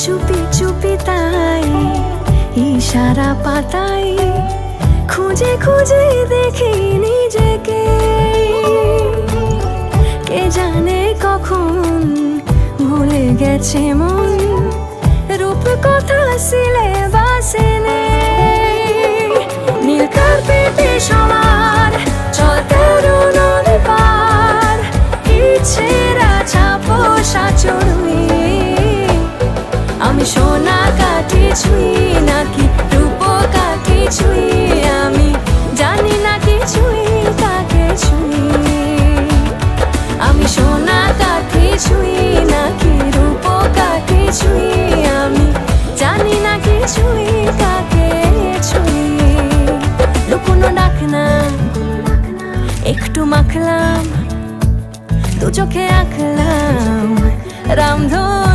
চুপি চুপি তাই ইশারা পাতাই খুঁজে খুঁজে দেখি নিজেকে। কে জানে কখন ভুলে গেছে মন, রূপ কথা সিলেবাসে নেই। নীল কার্পেটে সবার চলতে নদী পার, ইচ্ছেরা ছাপো সাচড়ুই। আমি সোনা কাঠি ছুঁই নাকি রূপ কাঠি ছুঁই, আমি জানি না কিছুই কাকে ছুঁই। আমি সোনা কাঠি ছুঁই নাকি রূপ কাঠি ছুঁই, আমি জানি না কিছুই কাকে ছুঁই। লুকোনো ডাক না একটু মাখলাম, দু চোখে আঁকলাম রামধন।